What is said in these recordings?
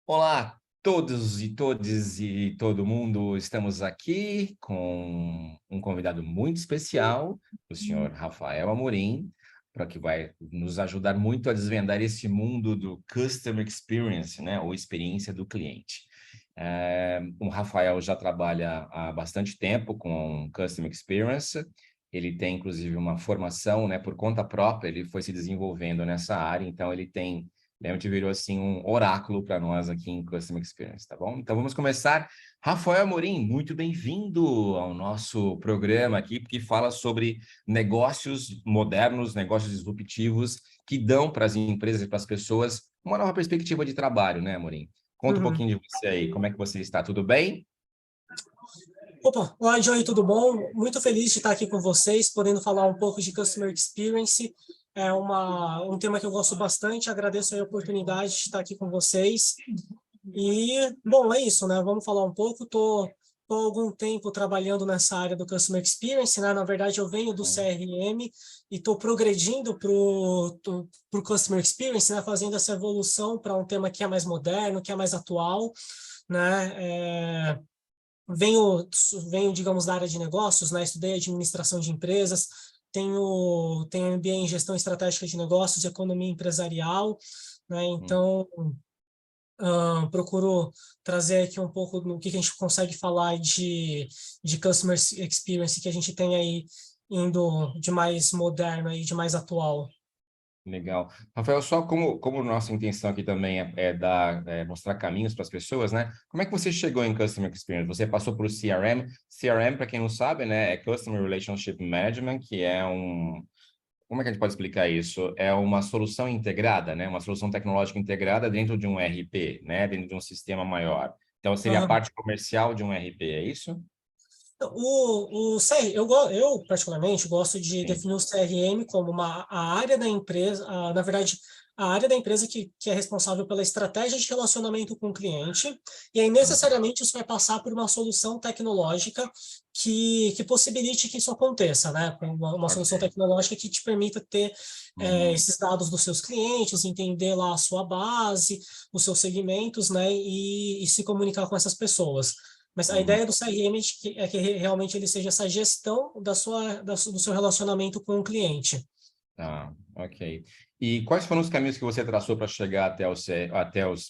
Olá, todos e todes e todo mundo. Estamos aqui com um convidado muito especial, o senhor Rafael Amorim, para que vai nos ajudar muito a desvendar esse mundo do Customer Experience, né, ou experiência do cliente. O Rafael já trabalha há bastante tempo com Customer Experience. Ele tem, inclusive, uma formação, né, por conta própria. Ele foi se desenvolvendo nessa área, então ele tem realmente virou assim um oráculo para nós aqui em Customer Experience, tá bom? Então vamos começar. Rafael Amorim, muito bem-vindo ao nosso programa aqui, que fala sobre negócios modernos, negócios disruptivos que dão para as empresas e para as pessoas uma nova perspectiva de trabalho, né, Amorim? Conta um Uhum. pouquinho de você aí, como é que você está? Tudo bem? Opa, olá, Joey, tudo bom? Muito feliz de estar aqui com vocês, podendo falar um pouco de Customer Experience. É um tema que eu gosto bastante, agradeço a oportunidade de estar aqui com vocês. E, bom, é isso, né? Vamos falar um pouco. Tô há algum tempo trabalhando nessa área do Customer Experience, né? Na verdade, eu venho do CRM e estou progredindo para o Customer Experience, né? Fazendo essa evolução para um tema que é mais moderno, que é mais atual, né? Venho, digamos, da área de negócios, né? Estudei administração de empresas, tenho MBA em gestão estratégica de negócios e economia empresarial, né? Então, procuro trazer aqui um pouco do que a gente consegue falar de customer experience que a gente tem aí indo de mais moderno e de mais atual. Legal. Rafael, só como nossa intenção aqui também mostrar caminhos para as pessoas, né? Como é que você chegou em Customer Experience? Você passou por CRM. CRM, para quem não sabe, né, é Customer Relationship Management, que é como é que a gente pode explicar isso? É uma solução integrada, né? Uma solução tecnológica integrada dentro de um RP, né? Dentro de um sistema maior. Então, seria a parte comercial de um RP, é isso? Eu particularmente gosto de Sim. definir o CRM como a área da empresa, na verdade, a área da empresa que é responsável pela estratégia de relacionamento com o cliente, e aí necessariamente isso vai passar por uma solução tecnológica que possibilite que isso aconteça, né? Uma solução Ok. tecnológica que te permita ter Uhum. esses dados dos seus clientes, entender lá a sua base, os seus segmentos, né? E se comunicar com essas pessoas. Mas a Uhum. ideia do CRM é que realmente ele seja essa gestão do seu relacionamento com o cliente. Tá, ok. E quais foram os caminhos que você traçou para chegar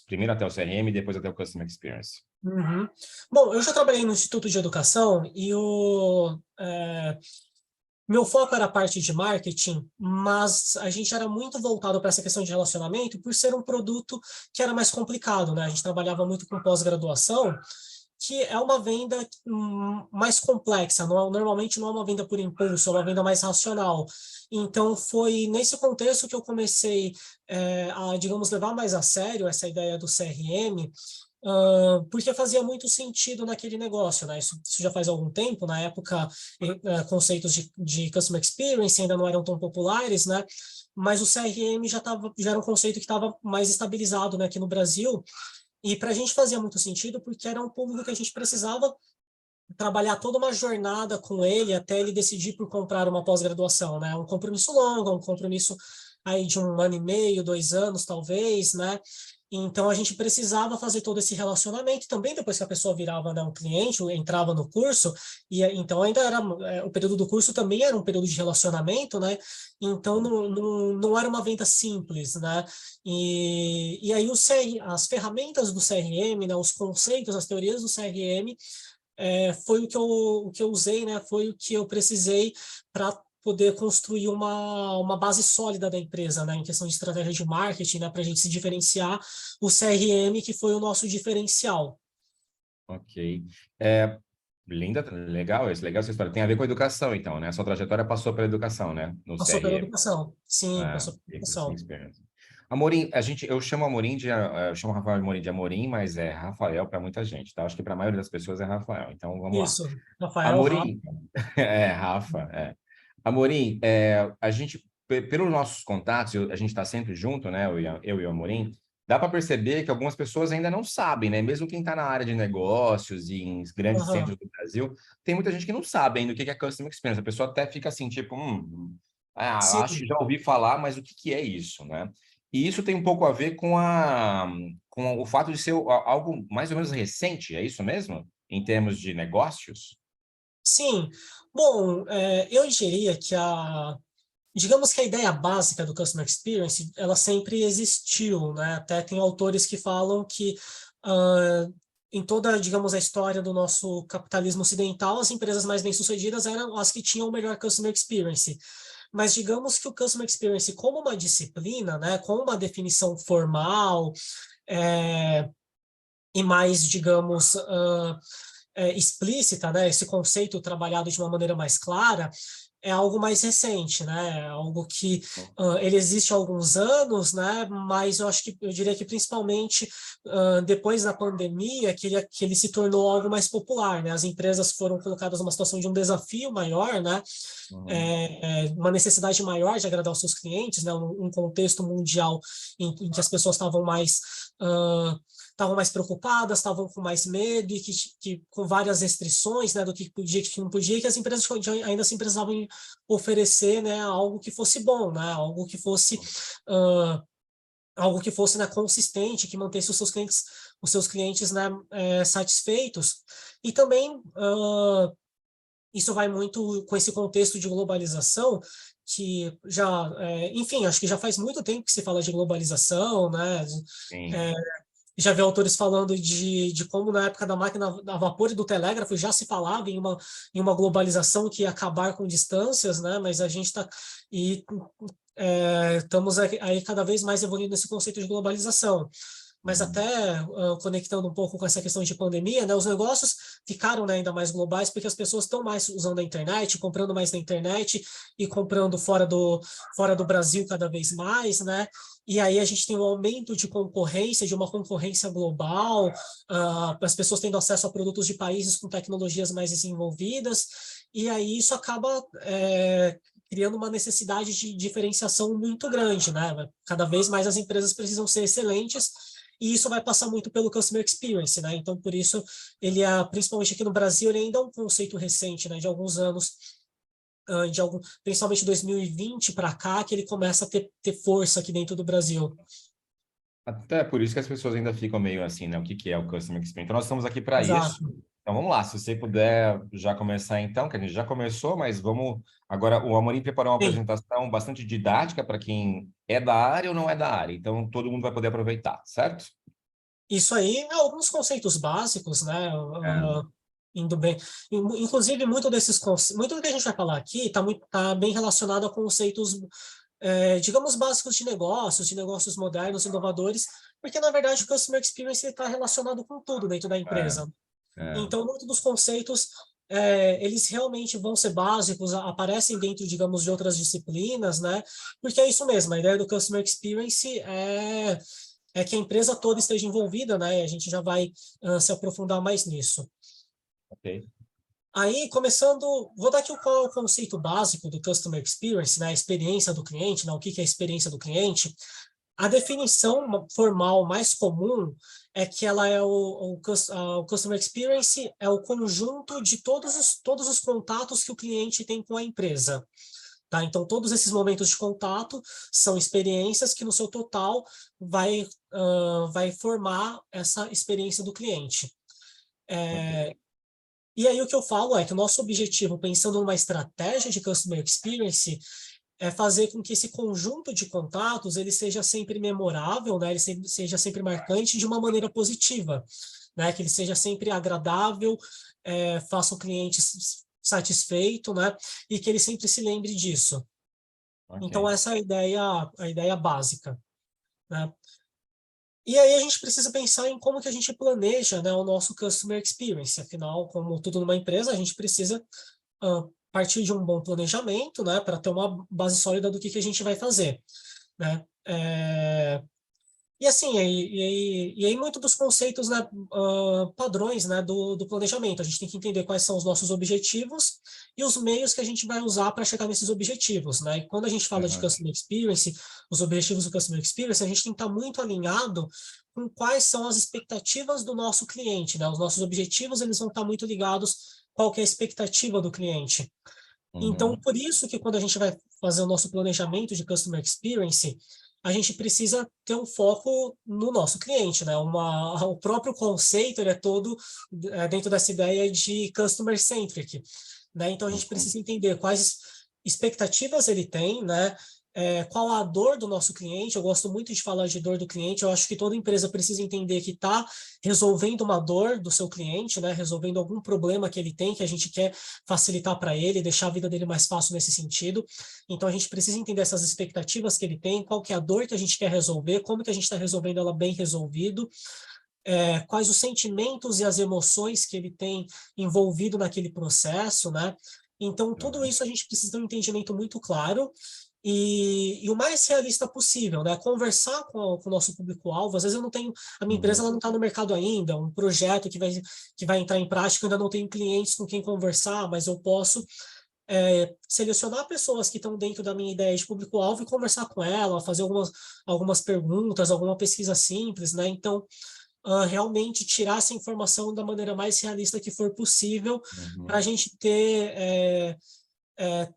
primeiro até o CRM e depois até o Customer Experience? Uhum. Bom, eu já trabalhei no Instituto de Educação e meu foco era a parte de marketing, mas a gente era muito voltado para essa questão de relacionamento por ser um produto que era mais complicado, né? A gente trabalhava muito com pós-graduação, que é uma venda mais complexa, normalmente não é uma venda por impulso, é uma venda mais racional. Então, foi nesse contexto que eu comecei a, digamos, levar mais a sério essa ideia do CRM, porque fazia muito sentido naquele negócio, né? Isso já faz algum tempo, na época, conceitos de customer experience ainda não eram tão populares, né? Mas o CRM já era um conceito que estava mais estabilizado, né, aqui no Brasil, e para a gente fazia muito sentido porque era um público que a gente precisava trabalhar toda uma jornada com ele até ele decidir por comprar uma pós-graduação, né? Um compromisso longo, um compromisso aí de 1 ano e meio, 2 anos, talvez, né? Então a gente precisava fazer todo esse relacionamento também depois que a pessoa virava, né, um cliente, entrava no curso, e então ainda era o período do curso também era um período de relacionamento, né? Então não era uma venda simples, né? E aí as ferramentas do CRM, né, os conceitos, as teorias do CRM foi o que eu usei, né? Foi o que eu precisei para poder construir uma base sólida da empresa, né? Em questão de estratégia de marketing, né? Para a gente se diferenciar, o CRM que foi o nosso diferencial. Ok. Legal, legal essa história. Tem a ver com a educação, então, né? A sua trajetória passou pela educação, né? No Passou pela CRM. educação. Sim, É, passou pela e Customer educação. Experience. Amorim, eu chamo eu chamo Rafael Amorim de Amorim, mas é Rafael para muita gente, tá? Acho que para a maioria das pessoas é Rafael. Então, vamos lá. Isso. Rafael, Rafa. Amorim, Rafa, Amorim, a gente, pelos nossos contatos, a gente está sempre junto, né? Eu e o Amorim, dá para perceber que algumas pessoas ainda não sabem, né? Mesmo quem está na área de negócios e em grandes Aham. centros do Brasil, tem muita gente que não sabe ainda o que é Customer Experience. A pessoa até fica assim, tipo, acho que Sim. já ouvi falar, mas o que é isso, né? E isso tem um pouco a ver com o fato de ser algo mais ou menos recente, é isso mesmo? Em termos de negócios? Sim, bom, eu diria que digamos que a ideia básica do Customer Experience, ela sempre existiu, né? Até tem autores que falam que em toda, digamos, a história do nosso capitalismo ocidental, as empresas mais bem-sucedidas eram as que tinham o melhor Customer Experience. Mas digamos que o Customer Experience como uma disciplina, né, com uma definição formal, é, e mais, digamos, explícita, né, esse conceito trabalhado de uma maneira mais clara, é algo mais recente, né? É algo que ele existe há alguns anos, né? Mas eu diria que principalmente depois da pandemia que ele se tornou algo mais popular, né? As empresas foram colocadas numa situação de um desafio maior, né? Uhum. Uma necessidade maior de agradar os seus clientes, né? Um contexto mundial em que as pessoas estavam mais preocupadas, estavam com mais medo e que com várias restrições, né, do que podia, que não podia, que as empresas ainda assim precisavam oferecer, né, algo que fosse bom, né, uh, algo que fosse, né, consistente, que mantesse os seus clientes, né, satisfeitos. E também isso vai muito com esse contexto de globalização, que já, enfim, acho que já faz muito tempo que se fala de globalização, né? Sim. É, já vi autores falando de como na época da máquina a vapor e do telégrafo já se falava em uma globalização que ia acabar com distâncias, né? Mas a gente está e estamos aí cada vez mais evoluindo nesse conceito de globalização. Mas Uhum. até conectando um pouco com essa questão de pandemia, né, os negócios ficaram, né, ainda mais globais porque as pessoas estão mais usando a internet, comprando mais na internet e comprando fora do Brasil cada vez mais, né? E aí a gente tem um aumento de concorrência, de uma concorrência global, as pessoas tendo acesso a produtos de países com tecnologias mais desenvolvidas, e aí isso acaba criando uma necessidade de diferenciação muito grande, né? Cada vez mais as empresas precisam ser excelentes e isso vai passar muito pelo customer experience, né? Então, por isso, principalmente aqui no Brasil, ele ainda é um conceito recente, né? De alguns anos, principalmente 2020 para cá, que ele começa a ter força aqui dentro do Brasil. Até por isso que as pessoas ainda ficam meio assim, né? O que que é o Customer Experience? Então, nós estamos aqui para isso. Exato. Então, vamos lá. Se você puder já começar, então, que a gente já começou, mas vamos. Agora, o Amorim preparou uma Sim, apresentação bastante didática para quem é da área ou não é da área. Então, todo mundo vai poder aproveitar, certo? isso aí é alguns conceitos básicos, né? É. Indo bem. Inclusive, muito do que a gente vai falar aqui tá bem relacionado a conceitos, digamos, básicos de negócios modernos, inovadores, porque, na verdade, o Customer Experience está relacionado com tudo dentro da É, empresa. é. Então, muitos dos conceitos, eles realmente vão ser básicos, aparecem dentro, digamos, de outras disciplinas, né? Porque é isso mesmo, a ideia do Customer Experience é que a empresa toda esteja envolvida, né? E a gente já vai se aprofundar mais nisso. Ok. Aí, começando, vou dar aqui qual é o conceito básico do Customer Experience, né? A experiência do cliente, né? O que é a experiência do cliente. A definição formal mais comum é que ela é o Customer Experience é o conjunto de todos os contatos que o cliente tem com a empresa. Tá? Então, todos esses momentos de contato são experiências que, no seu total, vai formar essa experiência do cliente. Ok. E aí, o que eu falo é que o nosso objetivo, pensando numa estratégia de Customer Experience, é fazer com que esse conjunto de contatos ele seja sempre memorável, né? Ele seja sempre marcante de uma maneira positiva, né? Que ele seja sempre agradável, faça o cliente satisfeito, né? E que ele sempre se lembre disso. Então, Ok. essa é a ideia básica, né? E aí a gente precisa pensar em como que a gente planeja, né, o nosso customer experience. Afinal, como tudo numa empresa, a gente precisa partir de um bom planejamento, né, para ter uma base sólida do que a gente vai fazer, né? E assim, e aí muito dos conceitos, né, padrões, né, do planejamento. A gente tem que entender quais são os nossos objetivos e os meios que a gente vai usar para chegar nesses objetivos, né? E quando a gente fala de Aham. Customer Experience, os objetivos do Customer Experience, a gente tem que estar muito alinhado com quais são as expectativas do nosso cliente, né? Os nossos objetivos, eles vão estar muito ligados qual que é a expectativa do cliente. Então, Uhum. por isso que quando a gente vai fazer o nosso planejamento de Customer Experience, a gente precisa ter um foco no nosso cliente, né? O próprio conceito, ele é todo dentro dessa ideia de customer centric, né? Então, a gente Uhum. precisa entender quais expectativas ele tem, né? Qual a dor do nosso cliente. Eu gosto muito de falar de dor do cliente. Eu acho que toda empresa precisa entender que está resolvendo uma dor do seu cliente, né? Resolvendo algum problema que ele tem, que a gente quer facilitar para ele, deixar a vida dele mais fácil nesse sentido. Então, a gente precisa entender essas expectativas que ele tem, qual que é a dor que a gente quer resolver, como que a gente está resolvendo ela bem resolvido, quais os sentimentos e as emoções que ele tem envolvido naquele processo, né? Então, tudo Uhum. isso a gente precisa ter um entendimento muito claro e o mais realista possível, né? Conversar com o nosso público-alvo. Às vezes eu não tenho, a minha empresa Uhum. ela não está no mercado ainda, um projeto que vai entrar em prática, eu ainda não tenho clientes com quem conversar, mas eu posso selecionar pessoas que estão dentro da minha ideia de público-alvo e conversar com ela, fazer algumas perguntas, alguma pesquisa simples, né? Então, realmente tirar essa informação da maneira mais realista que for possível para a Uhum. gente ter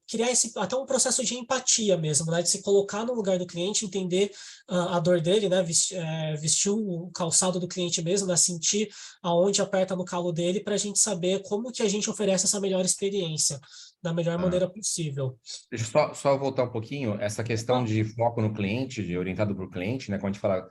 criar até um processo de empatia mesmo, né? De se colocar no lugar do cliente, entender a dor dele, né? Vestir o calçado do cliente mesmo, né? Sentir aonde aperta no calo dele para a gente saber como que a gente oferece essa melhor experiência da melhor Ah. maneira possível. Deixa eu só voltar um pouquinho, essa questão Opa, de foco no cliente, de orientado para o cliente, né? Quando a gente fala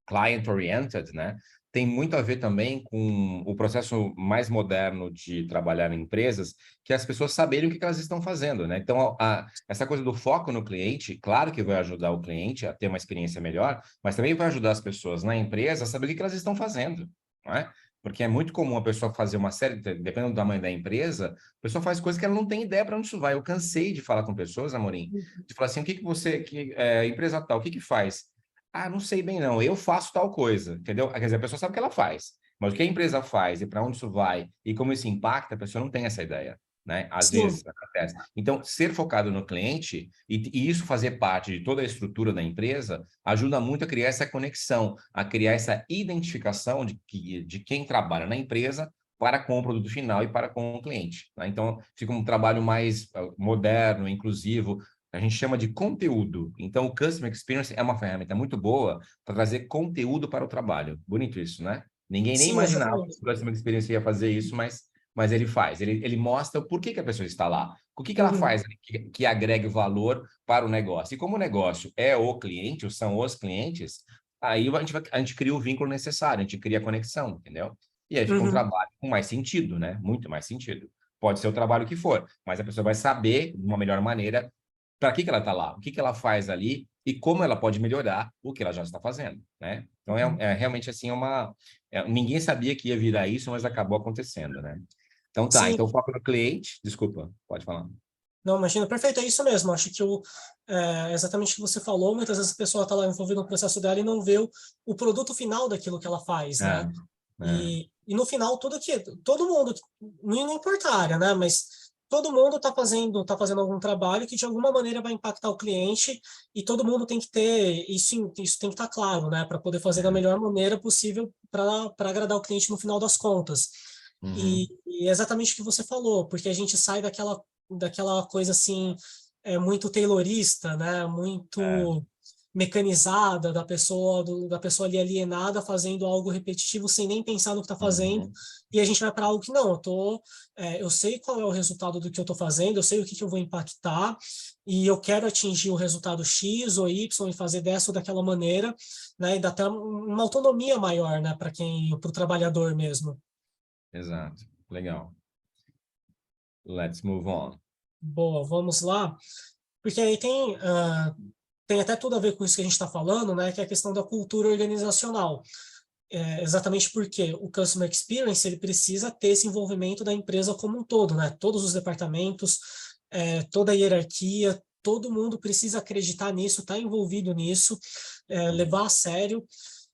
client-oriented, né? Tem muito a ver também com o processo mais moderno de trabalhar em empresas, que é as pessoas saberem o que elas estão fazendo, né? Então, essa coisa do foco no cliente, claro que vai ajudar o cliente a ter uma experiência melhor, mas também vai ajudar as pessoas na empresa a saber o que elas estão fazendo, não é? Porque é muito comum a pessoa fazer uma série, dependendo do tamanho da empresa, a pessoa faz coisas que ela não tem ideia para onde isso vai. Eu cansei de falar com pessoas, Amorim, de falar assim, o que que você, empresa tal, o que que faz? Ah, não sei bem não, eu faço tal coisa, entendeu? Quer dizer, a pessoa sabe o que ela faz, mas o que a empresa faz e para onde isso vai e como isso impacta, a pessoa não tem essa ideia, né? Às sim. vezes acontece. Então, ser focado no cliente e isso fazer parte de toda a estrutura da empresa ajuda muito a criar essa conexão, a criar essa identificação de quem trabalha na empresa para com o produto final e para com o cliente, né? Então, fica um trabalho mais moderno, inclusivo, a gente chama de conteúdo. Então, o Customer Experience é uma ferramenta muito boa para trazer conteúdo para o trabalho. Bonito isso, né? Ninguém nem Sim, imaginava exatamente. que o Customer Experience ia fazer isso, mas ele faz. Ele mostra o porquê que a pessoa está lá. O que ela Uhum, faz que agregue valor para o negócio. E como o negócio é o cliente, ou são os clientes, aí a gente cria o vínculo necessário, a gente cria a conexão, entendeu? E aí fica um uhum, trabalho com mais sentido, né? Muito mais sentido. Pode ser o trabalho que for, mas a pessoa vai saber, de uma melhor maneira, para que ela está lá, o que que ela faz ali e como ela pode melhorar o que ela já está fazendo, né? Então, uhum. realmente assim ninguém sabia que ia virar isso, mas acabou acontecendo, né? Então tá, Sim, então foco no cliente, desculpa, pode falar. não, imagina, perfeito, é isso mesmo. Acho que exatamente o que você falou, muitas vezes a pessoa está lá envolvida no processo dela e não vê o produto final daquilo que ela faz, né? É, é, E no final, todo mundo, não importa a área, né? Mas todo mundo está fazendo algum trabalho que de alguma maneira vai impactar o cliente e todo mundo tem que ter, isso tem que estar claro, né? Para poder fazer da é. melhor maneira possível para agradar o cliente no final das contas. Uhum, E é exatamente o que você falou, porque a gente sai daquela coisa assim, muito taylorista, né? é, Muito mecanizada da pessoa ali alienada fazendo algo repetitivo sem nem pensar no que está fazendo, uhum, e a gente vai para algo que não, eu sei qual é o resultado do que eu estou fazendo, eu sei o que eu vou impactar, e eu quero atingir o resultado X ou Y e fazer dessa ou daquela maneira, né? E dá até uma autonomia maior, né, para o trabalhador mesmo. exato, legal. Let's move on. Boa, vamos lá. Porque aí tem até tudo a ver com isso que a gente está falando, né? Que é a questão da cultura organizacional. Exatamente porque o Customer Experience ele precisa ter esse envolvimento da empresa como um todo, né? Todos os departamentos, toda a hierarquia, todo mundo precisa acreditar nisso, estar envolvido nisso, Uhum, levar a sério.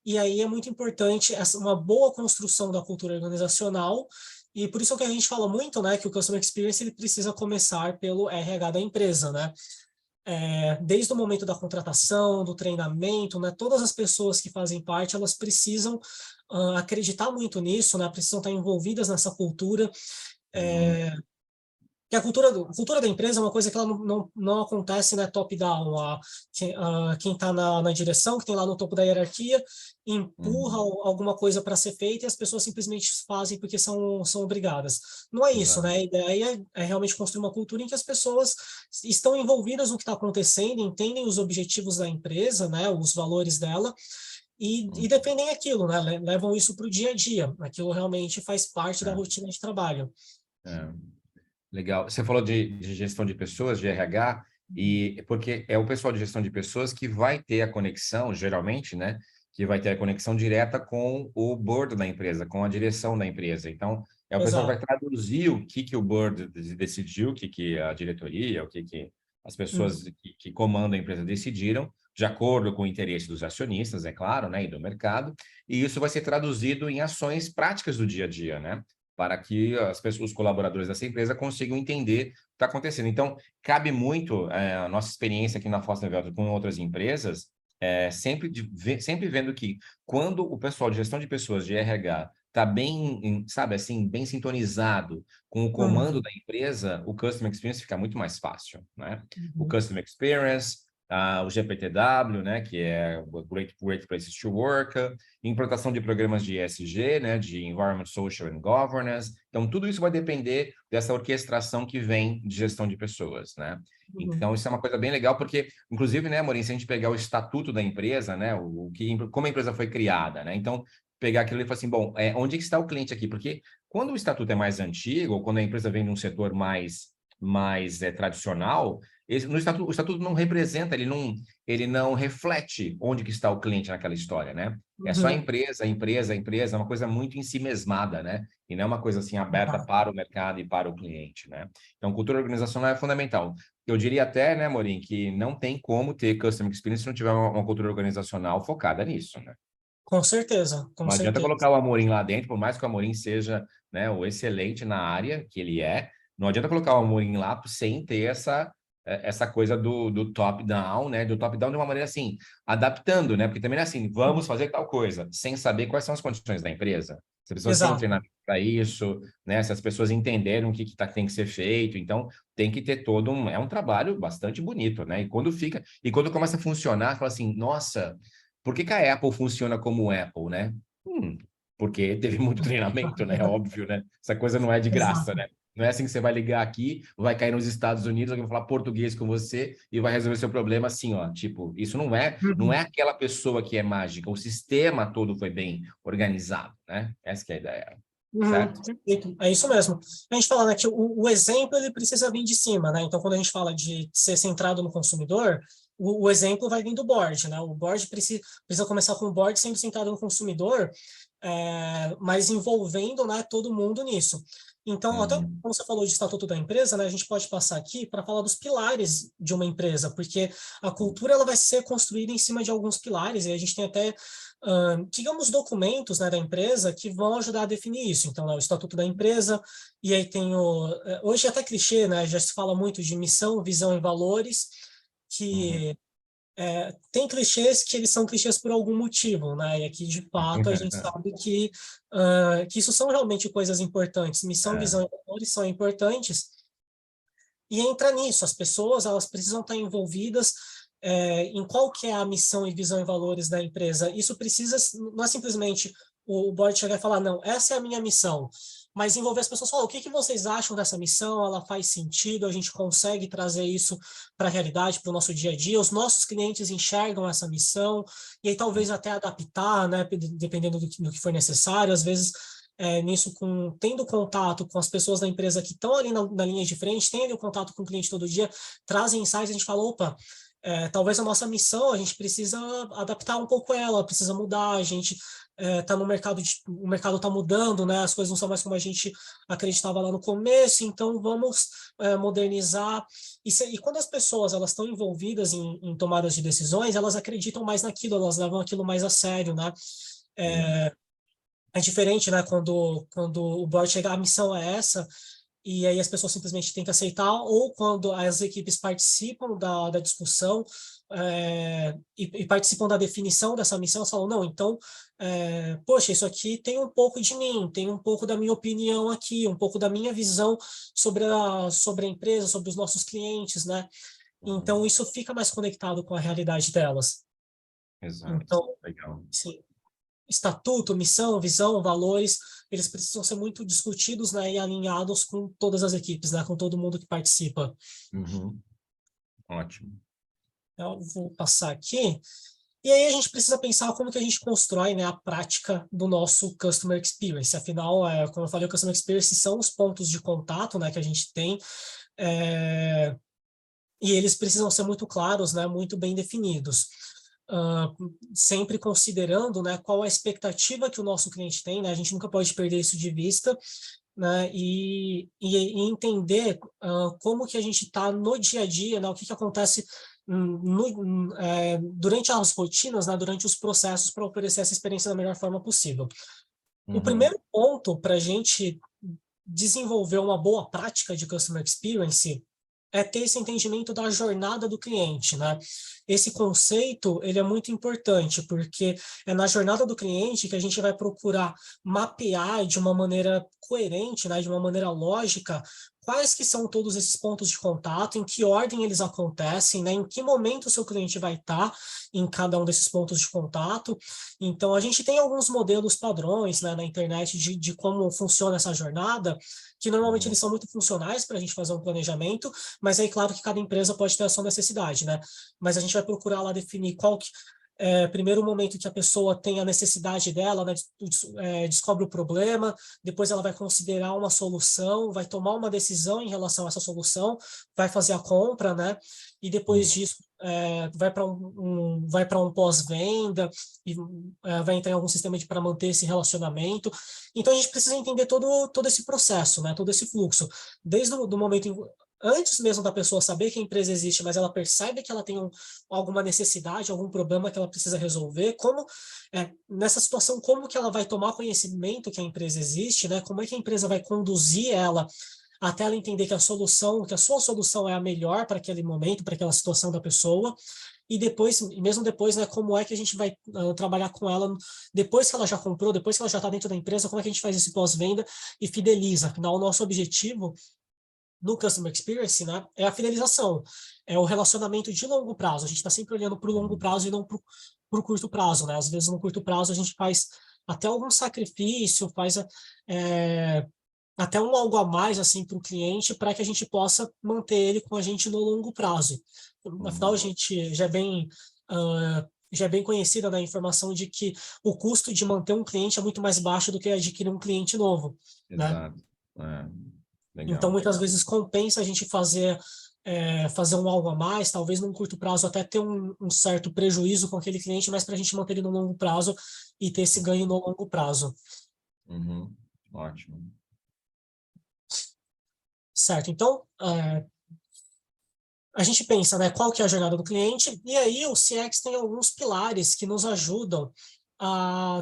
E aí é muito importante uma boa construção da cultura organizacional. E por isso que a gente fala muito, né, que o Customer Experience ele precisa começar pelo RH da empresa, né? Desde o momento da contratação, do treinamento, né, todas as pessoas que fazem parte, elas precisam acreditar muito nisso, né, precisam estar envolvidas nessa cultura. uhum, que a cultura da empresa é uma coisa que ela não acontece, né, top-down. Quem está na direção, que tem lá no topo da hierarquia, empurra Uhum. alguma coisa para ser feita e as pessoas simplesmente fazem porque são obrigadas. Não é isso, Exato. né? A ideia é realmente construir uma cultura em que as pessoas estão envolvidas no que está acontecendo, entendem os objetivos da empresa, né, os valores dela, e Uhum. defendem aquilo, né? Levam isso para o dia a dia. Aquilo realmente faz parte da É, rotina de trabalho. é. Legal. Você falou de gestão de pessoas, de RH, e porque é o pessoal de gestão de pessoas que vai ter a conexão, geralmente, né? Que vai ter a conexão direta com o board da empresa, com a direção da empresa. Então, é o pessoal que vai Exato. traduzir o que o board decidiu, o que a diretoria, o que as pessoas Uhum. que comandam a empresa decidiram, de acordo com o interesse dos acionistas, é claro, né? E do mercado. E isso vai ser traduzido em ações práticas do dia a dia, né? Para que as pessoas, os colaboradores dessa empresa consigam entender o que está acontecendo. Então, cabe muito a nossa experiência aqui na Foster Veltro com outras empresas, sempre vendo que quando o pessoal de gestão de pessoas, de RH, está bem, sabe, assim, bem sintonizado com o comando Uhum. da empresa, o Customer Experience fica muito mais fácil, né? O Uhum. Customer Experience, o GPTW, né, que é o Great Places to Work, implantação de programas de ESG, né, de Environment, Social and Governance. Então, tudo isso vai depender dessa orquestração que vem de gestão de pessoas, né? Uhum. Então, isso é uma coisa bem legal, porque, inclusive, né, Amorim, se a gente pegar o estatuto da empresa, né, como a empresa foi criada, né? Então, pegar aquilo e falar assim, bom, onde que está o cliente aqui? Porque quando o estatuto é mais antigo, ou quando a empresa vem de um setor mais tradicional, no estatuto, o estatuto não representa, ele não reflete onde que está o cliente naquela história, né? É só a Uhum. empresa, a empresa, a empresa, é uma coisa muito em si mesmada, né? E não é uma coisa assim aberta Exato. para o mercado e para o cliente, né? Então, cultura organizacional é fundamental. Eu diria até, né, Morim, que não tem como ter customer experience se não tiver uma cultura organizacional focada nisso, né? Com certeza, com Não adianta certeza. colocar o Amorim lá dentro, por mais que o Amorim seja, né, o excelente na área que ele é, não adianta colocar o Amorim lá sem ter essa coisa do top-down, né? Do top-down de uma maneira assim, adaptando, né? Porque também é assim, vamos fazer tal coisa, sem saber quais são as condições da empresa. Se a pessoa tem Exato. treinamento para isso, né? Se as pessoas entenderam o tem que ser feito, então tem que ter todo é um trabalho bastante bonito, né? E quando começa a funcionar, fala assim, nossa, por que que a Apple funciona como Apple, né? Porque teve muito treinamento, né? Óbvio, né? Essa coisa não é de graça, Exato. né? Não é assim que você vai ligar aqui, vai cair nos Estados Unidos, alguém vai falar português com você e vai resolver seu problema assim, ó. Tipo, isso não é Uhum. aquela pessoa que é mágica, o sistema todo foi bem organizado, né? Essa que é a ideia, Uhum. certo? Perfeito. É isso mesmo. A gente fala, né, que o exemplo ele precisa vir de cima, né? Então, quando a gente fala de ser centrado no consumidor, o exemplo vai vir do board, né? O board precisa começar com o board sempre centrado no consumidor, mas envolvendo, né, todo mundo nisso. Então, até Uhum. como você falou de estatuto da empresa, né, a gente pode passar aqui para falar dos pilares de uma empresa, porque a cultura ela vai ser construída em cima de alguns pilares, e a gente tem até digamos, documentos, né, da empresa que vão ajudar a definir isso. Então, é o estatuto da empresa, e aí tem hoje é até clichê, né, já se fala muito de missão, visão e valores, Uhum. que tem clichês que eles são clichês por algum motivo, né, e aqui, de fato, a gente sabe que isso são realmente coisas importantes. Missão, É. visão e valores são importantes, e entra nisso, as pessoas elas precisam estar envolvidas em qual que é a missão e visão e valores da empresa. Isso precisa, não é simplesmente o board chegar e falar, não, essa é a minha missão, mas envolver as pessoas, falar, o que que vocês acham dessa missão, ela faz sentido, a gente consegue trazer isso para a realidade, para o nosso dia a dia, os nossos clientes enxergam essa missão, e aí talvez até adaptar, né, dependendo do que for necessário, às vezes nisso, tendo contato com as pessoas da empresa que estão ali na linha de frente, tem ali o contato com o cliente todo dia, trazem insights, a gente fala, opa, talvez a nossa missão, a gente precisa adaptar um pouco ela, precisa mudar, a gente está no mercado, o mercado está mudando, né? As coisas não são mais como a gente acreditava lá no começo, então vamos modernizar. E quando as pessoas elas estão envolvidas em tomadas de decisões, elas acreditam mais naquilo, elas levam aquilo mais a sério, né? Sim. É diferente, né? Quando o board chega, a missão é essa, e aí as pessoas simplesmente têm que aceitar, ou quando as equipes participam da discussão e participam da definição dessa missão, elas falam, não, então, poxa, isso aqui tem um pouco de mim, tem um pouco da minha opinião aqui, um pouco da minha visão sobre a empresa, sobre os nossos clientes, né? Então, isso fica mais conectado com a realidade delas. Exato. Então, Legal. sim, estatuto, missão, visão, valores, eles precisam ser muito discutidos, né, e alinhados com todas as equipes, né, com todo mundo que participa. Uhum. Ótimo. Eu vou passar aqui. E aí a gente precisa pensar como que a gente constrói, né, a prática do nosso Customer Experience. Afinal, como eu falei, o Customer Experience são os pontos de contato, né, que a gente tem, e eles precisam ser muito claros, né, muito bem definidos. Sempre considerando, né, qual a expectativa que o nosso cliente tem, né, a gente nunca pode perder isso de vista, né, e entender como que a gente está no dia a dia, né, o que acontece durante as rotinas, né, durante os processos para oferecer essa experiência da melhor forma possível. O Uhum. primeiro ponto para a gente desenvolver uma boa prática de Customer Experience é ter esse entendimento da jornada do cliente, né? Esse conceito, ele é muito importante, porque é na jornada do cliente que a gente vai procurar mapear de uma maneira coerente, né, de uma maneira lógica, quais que são todos esses pontos de contato, em que ordem eles acontecem, né, em que momento o seu cliente vai estar em cada um desses pontos de contato. Então, a gente tem alguns modelos padrões, né, na internet de como funciona essa jornada, que normalmente Uhum. eles são muito funcionais para a gente fazer um planejamento, mas aí, claro que cada empresa pode ter a sua necessidade, né? Mas a gente vai procurar lá definir qual que primeiro o momento que a pessoa tem a necessidade dela, né, descobre o problema, depois ela vai considerar uma solução, vai tomar uma decisão em relação a essa solução, vai fazer a compra, né? E depois Uhum. disso vai para um pós-venda e vai entrar em algum sistema para manter esse relacionamento. Então a gente precisa entender todo esse processo, né? Todo esse fluxo, desde o do momento antes mesmo da pessoa saber que a empresa existe, mas ela percebe que ela tem alguma necessidade, algum problema que ela precisa resolver, nessa situação, como que ela vai tomar conhecimento que a empresa existe, né? Como é que a empresa vai conduzir ela até ela entender que a sua solução é a melhor para aquele momento, para aquela situação da pessoa, e depois, mesmo depois, né, como é que a gente vai trabalhar com ela depois que ela já comprou, depois que ela já está dentro da empresa, como é que a gente faz esse pós-venda e fideliza. Afinal, o nosso objetivo no Customer Experience, né, é a fidelização, é o relacionamento de longo prazo. A gente está sempre olhando para o longo prazo e não para o curto prazo, né? Às vezes no curto prazo a gente faz até algum sacrifício, faz até um algo a mais assim para o cliente para que a gente possa manter ele com a gente no longo prazo. Afinal, a Uhum. gente já é bem conhecida na informação de que o custo de manter um cliente é muito mais baixo do que adquirir um cliente novo, né? Exato. É. Então, Legal. muitas vezes compensa a gente fazer um algo a mais, talvez num curto prazo até ter um certo prejuízo com aquele cliente, mas para a gente manter ele no longo prazo e ter esse ganho no longo prazo. Uhum. Ótimo. Certo? Então, a gente pensa, né, qual que é a jornada do cliente, e aí o CX tem alguns pilares que nos ajudam a,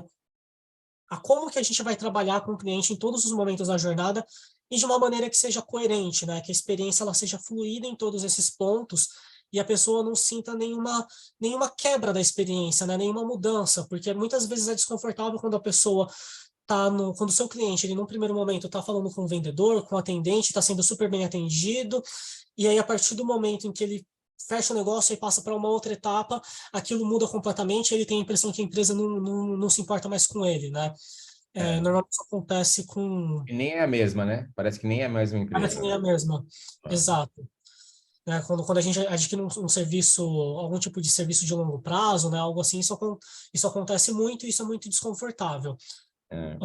a como que a gente vai trabalhar com o cliente em todos os momentos da jornada e de uma maneira que seja coerente, né, que a experiência ela seja fluida em todos esses pontos e a pessoa não sinta nenhuma quebra da experiência, né, nenhuma mudança, porque muitas vezes é desconfortável quando a pessoa quando o seu cliente, ele num primeiro momento está falando com o vendedor, com o atendente, está sendo super bem atendido, e aí a partir do momento em que ele fecha o negócio e passa para uma outra etapa, aquilo muda completamente, ele tem a impressão que a empresa não se importa mais com ele, né? É. Normalmente isso acontece com... E nem é a mesma, né? Parece que nem é a mesma Parece empresa, que é né? a mesma. Ah. Exato. Né? Quando a gente adquire um serviço, algum tipo de serviço de longo prazo, né? Algo assim, isso acontece muito e isso é muito desconfortável. É.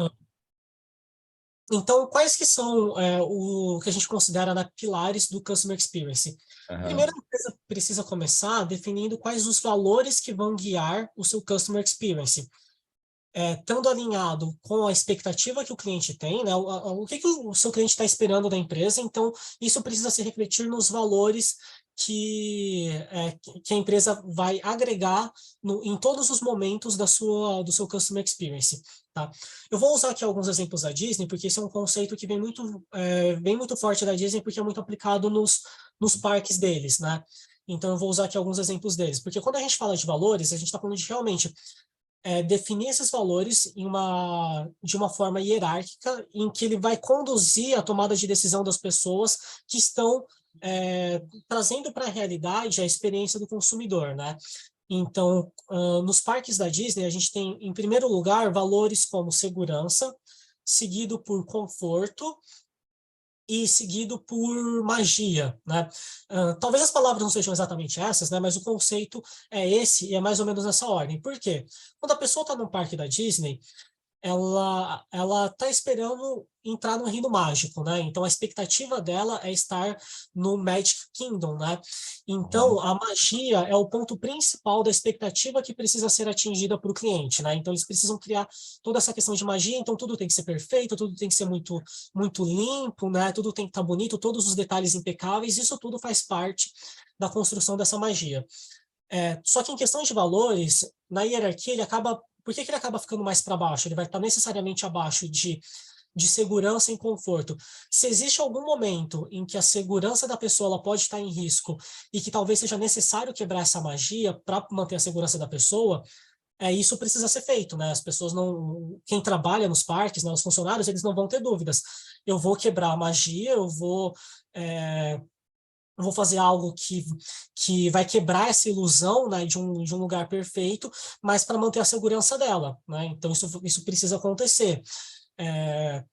Então, quais que são o que a gente considera, né, pilares do Customer Experience? Primeiro, Aham. a empresa precisa começar definindo quais os valores que vão guiar o seu Customer Experience. estando alinhado com a expectativa que o cliente tem, né? O que o seu cliente está esperando da empresa, então isso precisa se refletir nos valores que a empresa vai agregar em todos os momentos do seu customer experience. Tá? Eu vou usar aqui alguns exemplos da Disney, porque esse é um conceito que vem muito forte da Disney, porque é muito aplicado nos parques deles, né? Então, eu vou usar aqui alguns exemplos deles, porque quando a gente fala de valores, a gente está falando de realmente definir esses valores de uma forma hierárquica, em que ele vai conduzir a tomada de decisão das pessoas que estão trazendo para a realidade a experiência do consumidor, né? Então, nos parques da Disney, a gente tem, em primeiro lugar, valores como segurança, seguido por conforto, e seguido por magia, né? Talvez as palavras não sejam exatamente essas, né? Mas o conceito é esse e é mais ou menos nessa ordem. Por quê? Quando a pessoa está no parque da Disney, ela está esperando entrar no reino mágico, né? Então a expectativa dela é estar no Magic Kingdom, né? Então a magia é o ponto principal da expectativa que precisa ser atingida para o cliente, né? Então eles precisam criar toda essa questão de magia, então tudo tem que ser perfeito, tudo tem que ser muito limpo, né? Tudo tem que estar bonito, todos os detalhes impecáveis, isso tudo faz parte da construção dessa magia. Só que em questão de valores, na hierarquia, por que ele acaba ficando mais para baixo? Ele vai estar necessariamente abaixo de segurança e conforto. Se existe algum momento em que a segurança da pessoa ela pode estar em risco e que talvez seja necessário quebrar essa magia para manter a segurança da pessoa, isso precisa ser feito, né? As pessoas não, quem trabalha nos parques, né, os funcionários, eles não vão ter dúvidas. Eu vou quebrar a magia, eu vou fazer algo que vai quebrar essa ilusão, né, de um lugar perfeito, mas para manter a segurança dela, né? Então isso precisa acontecer. É,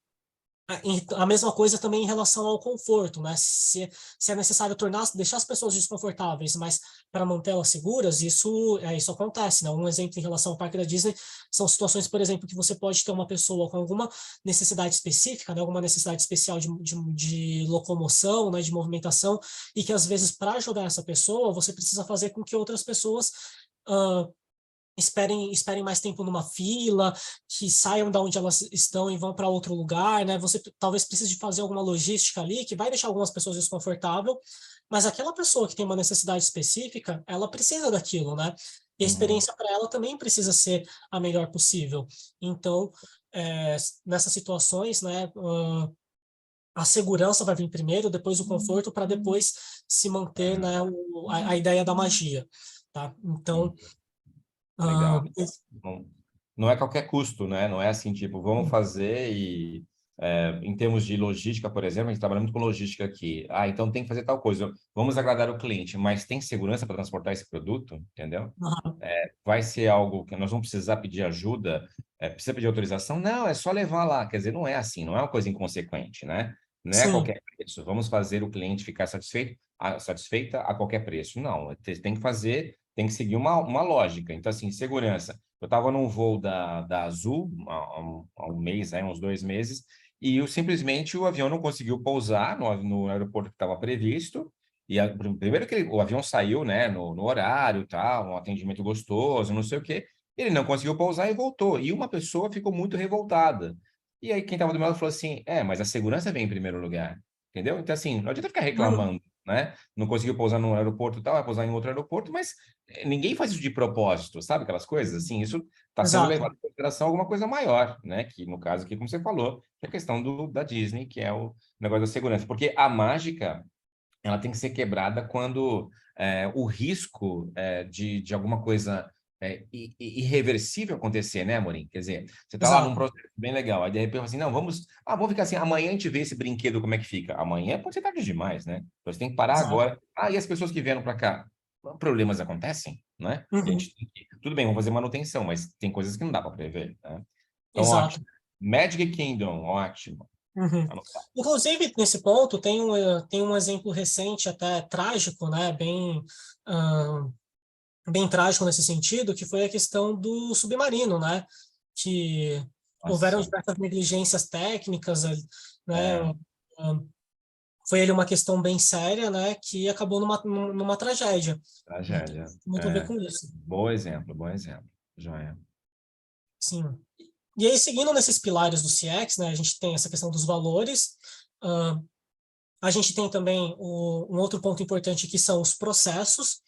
a mesma coisa também em relação ao conforto, né? Se é necessário deixar as pessoas desconfortáveis, mas para mantê-las seguras, isso acontece, né? Um exemplo em relação ao parque da Disney são situações, por exemplo, que você pode ter uma pessoa com alguma necessidade específica, né? Alguma necessidade especial de locomoção, né? De movimentação, e que às vezes para ajudar essa pessoa, você precisa fazer com que outras pessoas uh, esperem mais tempo numa fila, que saiam da onde elas estão e vão para outro lugar, né? Você talvez precise de fazer alguma logística ali que vai deixar algumas pessoas desconfortáveis, mas aquela pessoa que tem uma necessidade específica, ela precisa daquilo, né? E a Uhum. experiência para ela também precisa ser a melhor possível. Então, nessas situações, né, a segurança vai vir primeiro, depois o conforto, para depois se manter, né, a ideia da magia, tá? Então, Uhum. ah, Legal. Não, não é qualquer custo, né? Não é assim, tipo, vamos fazer e, em termos de logística, por exemplo, a gente trabalha muito com logística aqui. Ah, então tem que fazer tal coisa. Vamos agradar o cliente, mas tem segurança para transportar esse produto, entendeu? Aham. Vai ser algo que nós vamos precisar pedir ajuda, precisa pedir autorização? Não, é só levar lá. Quer dizer, não é assim, não é uma coisa inconsequente, né? Não é a Sim, qualquer preço. Vamos fazer o cliente ficar satisfeita a qualquer preço. Não, tem que fazer, tem que seguir uma lógica. Então, assim, segurança. Eu estava num voo da Azul há um mês, uns 2 meses, e simplesmente o avião não conseguiu pousar no aeroporto que estava previsto. E primeiro que o avião saiu, né, no horário, tal, um atendimento gostoso, não sei o quê. Ele não conseguiu pousar e voltou. E uma pessoa ficou muito revoltada. E aí quem estava do meu lado falou assim: mas a segurança vem em primeiro lugar, entendeu? Então assim, não adianta ficar uhum, reclamando, né? Não conseguiu pousar no aeroporto, tal, vai pousar em outro aeroporto, mas ninguém faz isso de propósito, sabe aquelas coisas? Assim, isso está sendo exato, levado em consideração alguma coisa maior, né? Que no caso aqui, como você falou, que é a questão da Disney, que é o negócio da segurança, porque a mágica ela tem que ser quebrada quando o risco de alguma coisa irreversível acontecer, né, Amorim? Quer dizer, você está lá num exato, processo bem legal, aí de repente assim, não, vamos ficar assim, amanhã a gente vê esse brinquedo como é que fica. Amanhã pode ser tarde demais, né? Então você tem que parar exato. agora. E as pessoas que vieram para cá? Problemas acontecem, né? E a Uhum, gente tudo bem, vamos fazer manutenção, mas tem coisas que não dá para prever, né? Então, exato. ótimo. Magic Kingdom, ótimo. Uhum. Anotado. Inclusive, nesse ponto, tem um exemplo recente, até trágico, né? Ah, bem trágico nesse sentido, que foi a questão do submarino, né? Que houveram Nossa, diversas negligências técnicas, né? é, Ah, Foi ele uma questão bem séria, né? Que acabou numa tragédia. Então, tragédia. tem muito a ver com isso. Bom exemplo, bom exemplo. Joia. Sim. E aí, seguindo nesses pilares do CX, né, a gente tem essa questão dos valores, a gente tem também um outro ponto importante que são os processos.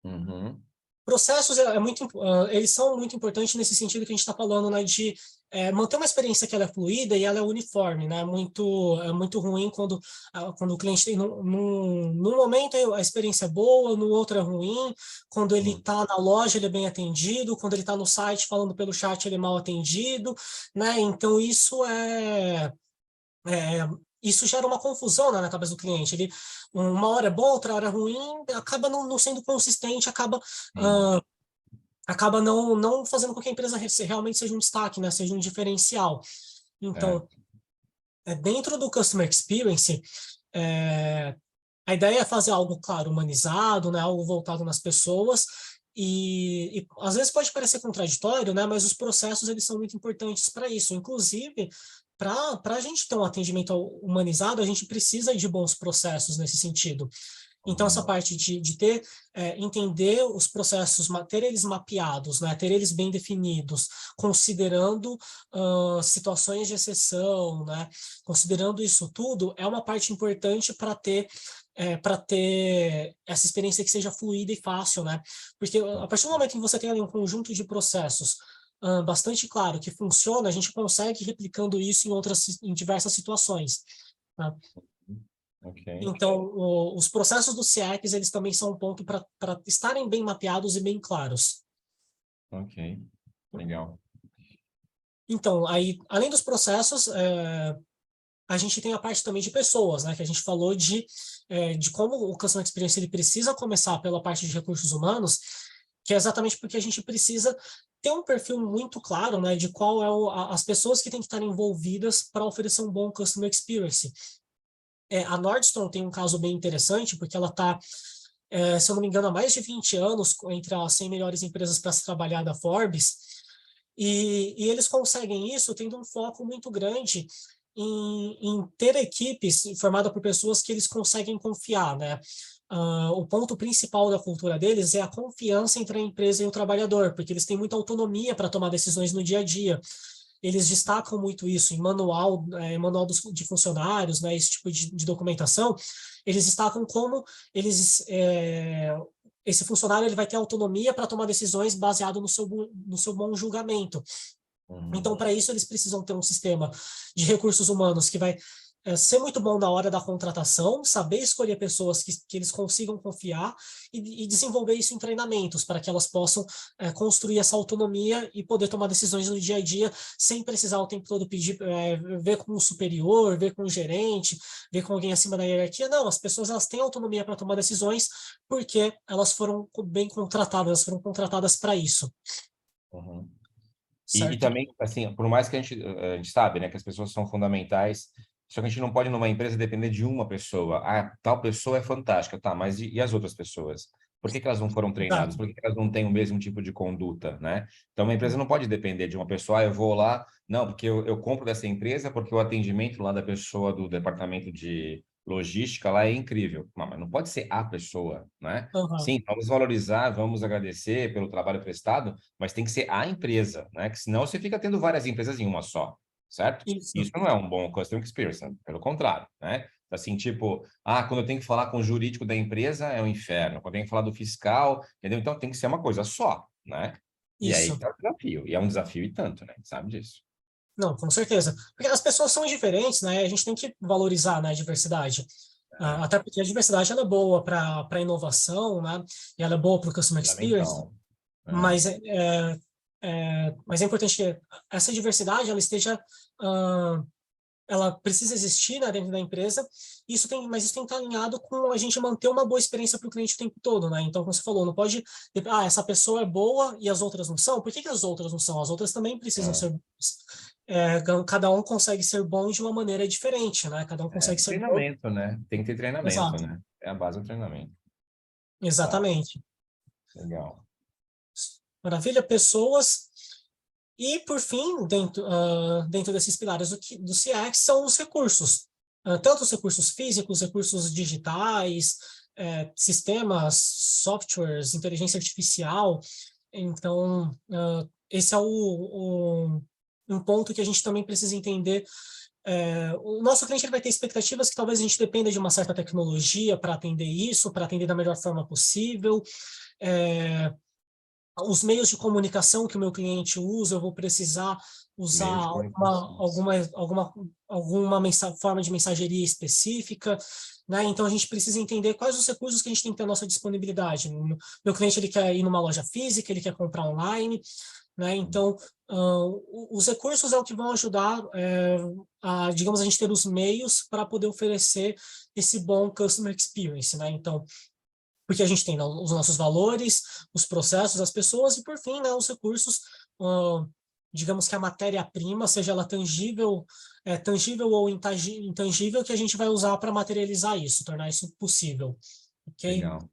Uhum. Processos eles são muito importantes nesse sentido que a gente está falando, né, de manter uma experiência que ela é fluida e ela é uniforme, né? É muito ruim quando o cliente tem num momento a experiência é boa, no outro é ruim, quando ele Uhum. está na loja ele é bem atendido, quando ele está no site falando pelo chat ele é mal atendido, né? Então é, isso gera uma confusão, né, na cabeça do cliente. Uma hora é bom, outra hora é ruim, acaba não sendo consistente, Sim. acaba não fazendo com que a empresa realmente seja um destaque, né, seja um diferencial. É. Então, dentro do Customer Experience, é, a ideia é fazer algo, claro, humanizado, né, algo voltado nas pessoas, e às vezes pode parecer contraditório, né, mas os processos eles são muito importantes para isso. Inclusive, para a gente ter um atendimento humanizado, a gente precisa de bons processos nesse sentido. Então, essa Uhum. parte de ter, entender os processos, ter eles mapeados, né, ter eles bem definidos, considerando situações de exceção, né, considerando isso tudo, é uma parte importante para ter essa experiência que seja fluida e fácil, né? Porque a partir do momento que você tem ali um conjunto de processos bastante claro que funciona, a gente consegue ir replicando isso em diversas situações. Tá? Ok. Então, os processos do CX, eles também são um ponto para estarem bem mapeados e bem claros. Ok. Legal. Então, aí, além dos processos, a gente tem a parte também de pessoas, né? Que a gente falou de como o Customer Experience ele precisa começar pela parte de recursos humanos, que é exatamente porque a gente precisa ter um perfil muito claro, né? De qual as pessoas que têm que estar envolvidas para oferecer um bom Customer Experience. A Nordstrom tem um caso bem interessante, porque ela está, se eu não me engano, há mais de 20 anos entre as 100 melhores empresas para se trabalhar da Forbes, e eles conseguem isso tendo um foco muito grande em ter equipes formadas por pessoas que eles conseguem confiar, né? O ponto principal da cultura deles é a confiança entre a empresa e o trabalhador, porque eles têm muita autonomia para tomar decisões no dia a dia. Eles destacam muito isso em manual de funcionários, né, esse tipo de documentação. Eles destacam como esse funcionário ele vai ter autonomia para tomar decisões baseado no seu bom julgamento. Então, Uhum. para isso, eles precisam ter um sistema de recursos humanos que vai ser muito bom na hora da contratação, saber escolher pessoas que eles consigam confiar e desenvolver isso em treinamentos, para que elas possam construir essa autonomia e poder tomar decisões no dia a dia, sem precisar o tempo todo pedir, ver com o superior, ver com o gerente, ver com alguém acima da hierarquia. Não, as pessoas elas têm autonomia para tomar decisões porque elas foram bem contratadas, elas foram contratadas para isso, Uhum. E certo? também, assim, por mais que a gente sabe, né, que as pessoas são fundamentais, só que a gente não pode, numa empresa, depender de uma pessoa. Ah, tal pessoa é fantástica, tá, mas e as outras pessoas? Por que que elas não foram treinadas? Exato. Por que que elas não têm o mesmo tipo de conduta, né? Então, uma empresa não pode depender de uma pessoa, eu vou lá, não, porque eu compro dessa empresa, porque o atendimento lá da pessoa do departamento de logística lá é incrível. Não, mas não pode ser a pessoa, né? Uhum. Sim, vamos valorizar, vamos agradecer pelo trabalho prestado, mas tem que ser a empresa, né? Que senão você fica tendo várias empresas em uma só, certo? Isso. Isso não é um bom customer experience, né? Pelo contrário, né? Assim, tipo, quando eu tenho que falar com o jurídico da empresa é um inferno, quando eu tenho que falar do fiscal, entendeu? Então tem que ser uma coisa só, né? E aí Isso. tá o desafio, e é um desafio e tanto, né? Sabe disso. Não, com certeza. Porque as pessoas são diferentes, né? A gente tem que valorizar, né, a diversidade. É Até porque a diversidade ela é boa para inovação, né? E ela é boa para o customer experience, fundamental. É, mas mas é importante que essa diversidade ela esteja ah, ela precisa existir, né, dentro da empresa. Mas isso tem que estar alinhado com a gente manter uma boa experiência para o cliente o tempo todo, né? Então, como você falou, não pode, essa pessoa é boa e as outras não são. Por que que as outras não são? As outras também precisam é. ser boas. Cada um consegue ser bom de uma maneira diferente, né? Cada um consegue ser bom. Treinamento, né? Tem que ter treinamento, Exato, né? É a base do treinamento. Tá, exatamente. legal. Maravilha, pessoas. E, por fim, dentro desses pilares do CX, são os recursos. Tanto os recursos físicos, recursos digitais, sistemas, softwares, inteligência artificial. Então, esse é um ponto que a gente também precisa entender. O nosso cliente ele vai ter expectativas que talvez a gente dependa de uma certa tecnologia para atender isso, para atender da melhor forma possível. Os meios de comunicação que o meu cliente usa, eu vou precisar usar Meio de comunicações. alguma forma de mensageria específica, né? Então a gente precisa entender quais os recursos que a gente tem que ter à nossa disponibilidade. Meu cliente ele quer ir numa loja física, ele quer comprar online, né? Então os recursos é o que vão ajudar digamos, a gente ter os meios para poder oferecer esse bom customer experience, né? Então porque a gente tem, né, os nossos valores, os processos, as pessoas e, por fim, né, os recursos, digamos que a matéria-prima, seja ela tangível ou intangível, que a gente vai usar para materializar isso, tornar isso possível. Ok? Legal.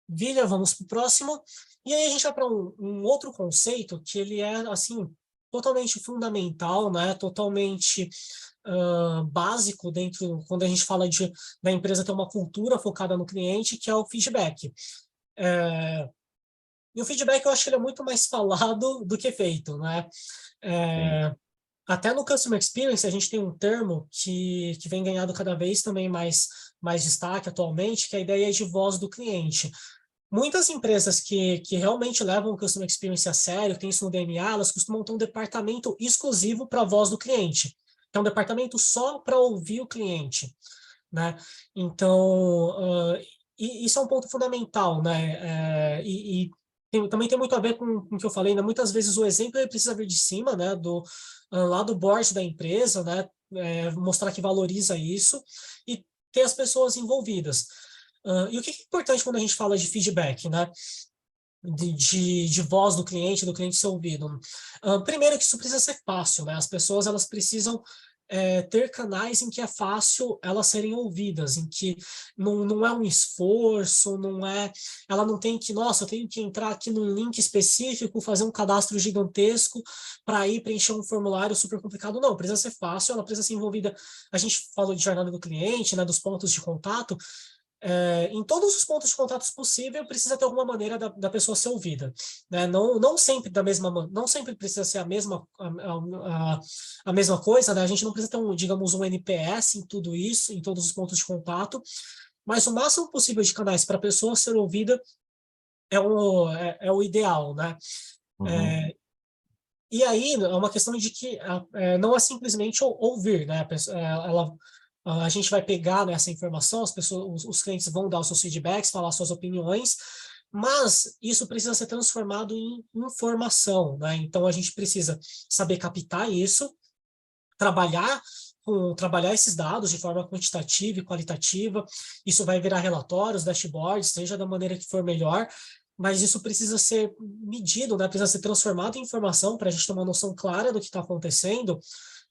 Vila, vamos para o próximo. E aí a gente vai para um outro conceito que ele é, assim, totalmente fundamental, né? Totalmente básico dentro, quando a gente fala da empresa ter uma cultura focada no cliente, que é o feedback. E o feedback eu acho que ele é muito mais falado do que feito, né? Sim. Até no Customer Experience a gente tem um termo que vem ganhando cada vez também mais destaque atualmente, que é a ideia de voz do cliente. Muitas empresas que realmente levam o Customer Experience a sério, tem isso no DNA, elas costumam ter um departamento exclusivo para a voz do cliente, que é um departamento só para ouvir o cliente, né? Então, isso é um ponto fundamental, né? Também tem muito a ver com o que eu falei, né? Muitas vezes o exemplo ele precisa vir de cima, né? Lá do board da empresa, né? Mostrar que valoriza isso e ter as pessoas envolvidas. E o que é importante quando a gente fala de feedback, né? De voz do cliente ser ouvido. Primeiro que isso precisa ser fácil, né? As pessoas elas precisam ter canais em que é fácil elas serem ouvidas, em que não é um esforço, ela não tem que, nossa, eu tenho que entrar aqui num link específico, fazer um cadastro gigantesco para ir preencher um formulário super complicado. Não, precisa ser fácil, ela precisa ser envolvida. A gente falou de jornada do cliente, né, dos pontos de contato. Em todos os pontos de contato possível, precisa ter alguma maneira da pessoa ser ouvida, né? Não sempre não sempre precisa ser a mesma coisa, né? A gente não precisa ter digamos, um NPS em tudo isso, em todos os pontos de contato, mas o máximo possível de canais para a pessoa ser ouvida é o ideal, né? Uhum. E aí é uma questão de que não é simplesmente ouvir, né? A gente vai pegar, né, essa informação, as pessoas, os clientes vão dar os seus feedbacks, falar suas opiniões, mas isso precisa ser transformado em informação, né? Então a gente precisa saber captar isso, trabalhar trabalhar esses dados de forma quantitativa e qualitativa. Isso vai virar relatórios, dashboards, seja da maneira que for melhor, mas isso precisa ser medido, né? Precisa ser transformado em informação para a gente ter uma noção clara do que está acontecendo.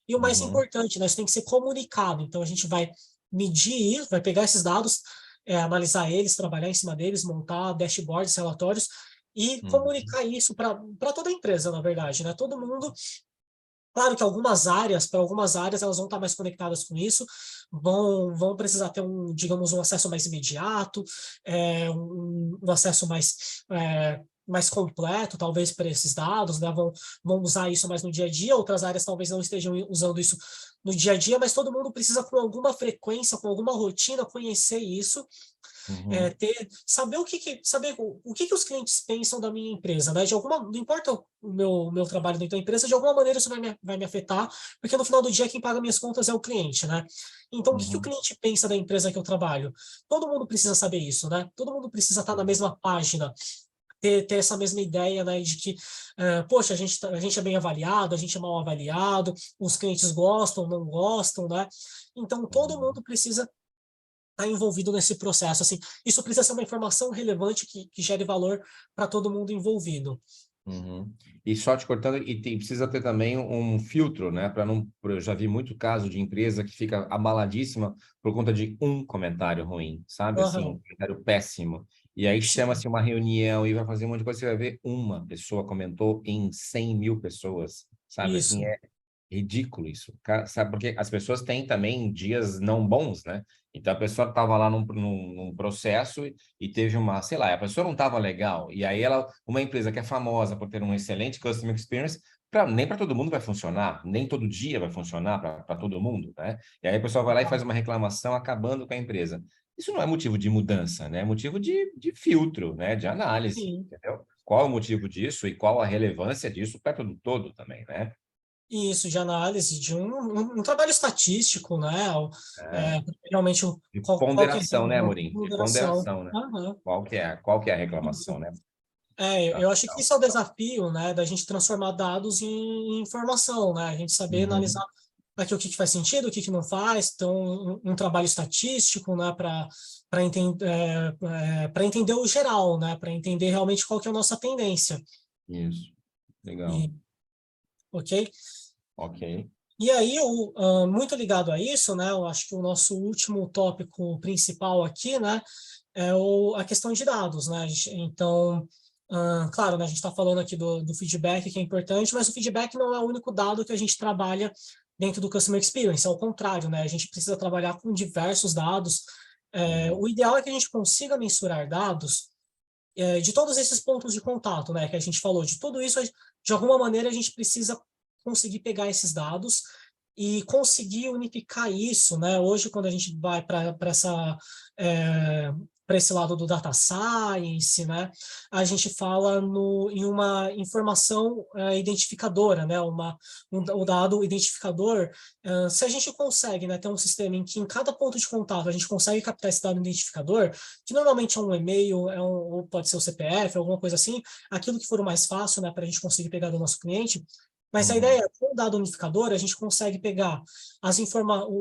E o mais Uhum. importante, né? Isso tem que ser comunicado. Então a gente vai medir isso, vai pegar esses dados, analisar eles, trabalhar em cima deles, montar dashboards, relatórios e Uhum. comunicar isso para toda a empresa, na verdade, né? Todo mundo. Claro que para algumas áreas, elas vão estar mais conectadas com isso, vão precisar ter digamos, um acesso mais imediato, um acesso mais completo, talvez, para esses dados, né? Vão usar isso mais no dia a dia, outras áreas talvez não estejam usando isso no dia a dia, mas todo mundo precisa, com alguma frequência, com alguma rotina, conhecer isso Uhum. saber saber o que os clientes pensam da minha empresa, né? Não importa o meu trabalho dentro da empresa, de alguma maneira isso vai me afetar, porque no final do dia quem paga minhas contas é o cliente, né? Então, o que o Uhum. cliente pensa da empresa que eu trabalho? Todo mundo precisa saber isso, né? Todo mundo precisa estar na mesma página, ter essa mesma ideia, né, de que, poxa, a gente é bem avaliado, a gente é mal avaliado, os clientes gostam, não gostam, né? Então, todo Uhum. mundo precisa está envolvido nesse processo. Assim, isso precisa ser uma informação relevante que gere valor para todo mundo envolvido. Uhum. E só te cortando, precisa ter também um filtro, né? Para não. Eu já vi muito caso de empresa que fica abaladíssima por conta de um comentário ruim, sabe? Assim, um Aham, comentário péssimo. E aí sim, chama-se uma reunião e vai fazer um monte de coisa, você vai ver uma pessoa comentou em 100 mil pessoas, sabe? Assim, isso. ridículo isso. Sabe, porque as pessoas têm também dias não bons, né? Então a pessoa estava lá num processo e teve uma, sei lá, a pessoa não estava legal. E aí uma empresa que é famosa por ter um excelente customer experience, nem para todo mundo vai funcionar, nem todo dia vai funcionar para todo mundo, né? E aí a pessoa vai lá e faz uma reclamação acabando com a empresa. Isso não é motivo de mudança, né? É motivo de filtro, né? De análise, Sim. entendeu? Qual é o motivo disso e qual a relevância disso perto do todo também, né? Isso, de análise de um trabalho estatístico, né? É, Realmente, de qual que é a ponderação, né, relevância, Amorim? De ponderação. ponderação, né? Aham. Qual que é a reclamação, Isso. né? Eu acho que Então, isso é o desafio, né, da gente transformar dados em informação, né, a gente saber analisar uhum, aqui o que que faz sentido, o que que não faz, então um trabalho estatístico, né, para entender o geral, né, para entender realmente qual que é a nossa tendência. isso. Legal. E, ok? Ok. E aí, muito ligado a isso, né, eu acho que o nosso último tópico principal aqui, né, a questão de dados, né? Então, claro, né, a gente está falando aqui do feedback, que é importante, mas o feedback não é o único dado que a gente trabalha dentro do Customer Experience, ao contrário, né? A gente precisa trabalhar com diversos dados. Uhum, O ideal é que a gente consiga mensurar dados de todos esses pontos de contato, né, que a gente falou, de tudo isso, de alguma maneira a gente precisa conseguir pegar esses dados e conseguir unificar isso, né? Hoje, quando a gente vai para esse lado do data science, né? A gente fala em uma informação identificadora, né? O dado identificador, se a gente consegue, né, ter um sistema em que em cada ponto de contato a gente consegue captar esse dado identificador, que normalmente é um e-mail, ou pode ser o CPF, alguma coisa assim, aquilo que for o mais fácil, né, para a gente conseguir pegar do nosso cliente. Mas a ideia uhum, é, com o dado unificador, a gente consegue pegar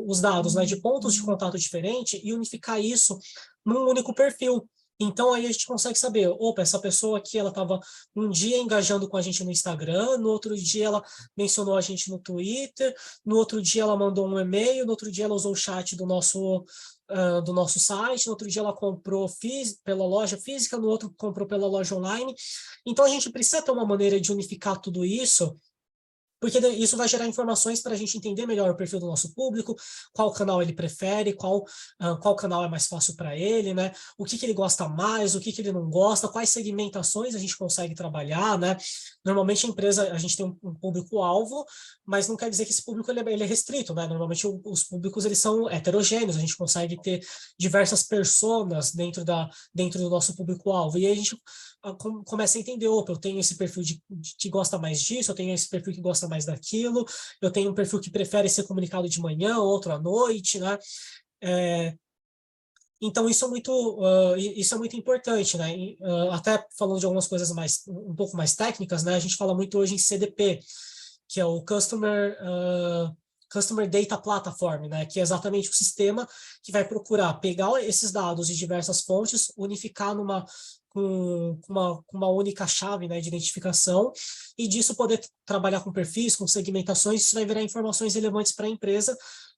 os dados, né, de pontos de contato diferentes e unificar isso num único perfil. Então aí a gente consegue saber, opa, essa pessoa aqui, ela estava um dia engajando com a gente no Instagram, no outro dia ela mencionou a gente no Twitter, no outro dia ela mandou um e-mail, no outro dia ela usou o chat do nosso site, no outro dia ela comprou pela loja física, no outro comprou pela loja online. Então a gente precisa ter uma maneira de unificar tudo isso porque isso vai gerar informações para a gente entender melhor o perfil do nosso público, qual canal ele prefere, qual canal é mais fácil para ele, né? O que ele gosta mais, o que ele não gosta, quais segmentações a gente consegue trabalhar, né? Normalmente a empresa, a gente tem um público-alvo, mas não quer dizer que esse público ele é restrito, né? Normalmente os públicos eles são heterogêneos, a gente consegue ter diversas personas dentro do nosso público-alvo. E aí a gente começa a entender, opa, eu tenho esse perfil que gosta mais disso, eu tenho esse perfil que gosta mais daquilo, eu tenho um perfil que prefere ser comunicado de manhã, outro à noite, né? É, então isso é muito importante, né? Até falando de algumas coisas um pouco mais técnicas, né? A gente fala muito hoje em CDP, que é o Customer Data Platform, né? Que é exatamente o sistema que vai procurar pegar esses dados de diversas fontes, unificar com uma única chave, né, de identificação, e disso poder trabalhar com perfis, com segmentações, isso vai virar informações relevantes para a empresa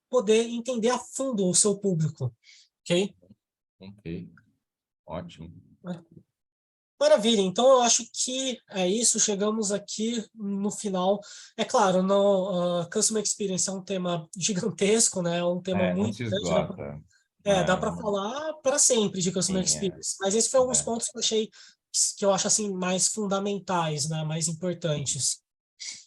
poder entender a fundo o seu público, ok? ok. Ótimo. Maravilha, então eu acho que é isso, chegamos aqui no final. É claro, Customer Experience é um tema gigantesco, né? É um tema Não muito se grande, esgota. dá para falar para sempre de Customer Sim, Experience, mas esses foram alguns é. pontos que eu acho assim mais fundamentais, né? Mais importantes.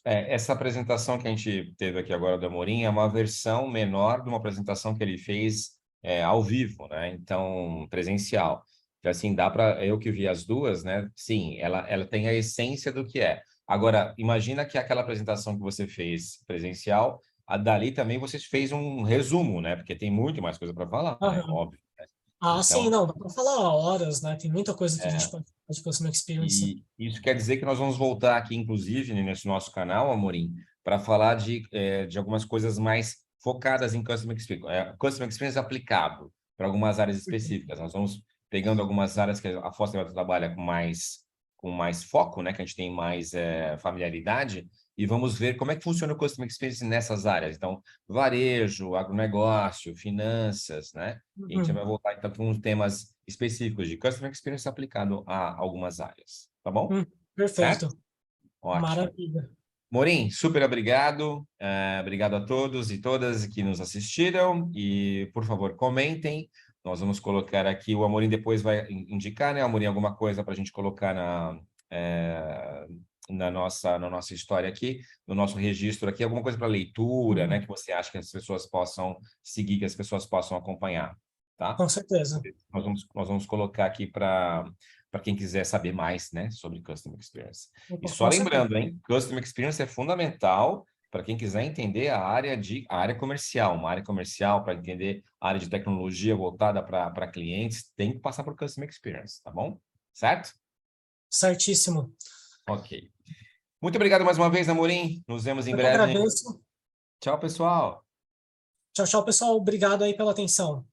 Essa apresentação que a gente teve aqui agora do Amorim é uma versão menor de uma apresentação que ele fez ao vivo, né? Então, presencial. Então, assim, dá para... Eu que vi as duas, né? Sim, ela tem a essência do que é. Agora, imagina que aquela apresentação que você fez presencial, a dali também você fez um resumo, né? Porque tem muito mais coisa para falar, né? Aham. Óbvio. Né? Ah, sim, Então, não, dá para falar horas, né? Tem muita coisa que a gente é, pode falar de Customer Experience. e isso quer dizer que nós vamos voltar aqui, inclusive, né, nesse nosso canal, Amorim, para falar de algumas coisas mais focadas em Customer Experience aplicado para algumas áreas específicas. Nós vamos pegando algumas áreas que a Foster trabalha com mais foco, né, que a gente tem mais familiaridade, e vamos ver como é que funciona o Customer Experience nessas áreas. Então, varejo, agronegócio, finanças, né? E a gente Uhum. vai voltar, então, com uns temas específicos de Customer Experience aplicado a algumas áreas. Tá bom? Hum, Certo? perfeito. Ótimo. Maravilha. Morim, super obrigado. Obrigado a todos e todas que nos assistiram. E, por favor, comentem. Nós vamos colocar aqui, o Amorim depois vai indicar, né, Amorim, alguma coisa para a gente colocar na nossa história aqui, no nosso registro aqui, alguma coisa para leitura, né, que você acha que as pessoas possam seguir, que as pessoas possam acompanhar, tá? Com certeza. Nós vamos colocar aqui para quem quiser saber mais, né, sobre Customer Experience. E só Com certeza. lembrando, hein, Customer Experience é fundamental para quem quiser entender a área comercial, uma área comercial para entender a área de tecnologia voltada para clientes, tem que passar por Customer Experience, tá bom? Certo? Certíssimo. Ok. Muito obrigado mais uma vez, Amorim. Nos vemos em Eu que breve. agradeço. Tchau, pessoal. Tchau, tchau, pessoal. Obrigado aí pela atenção.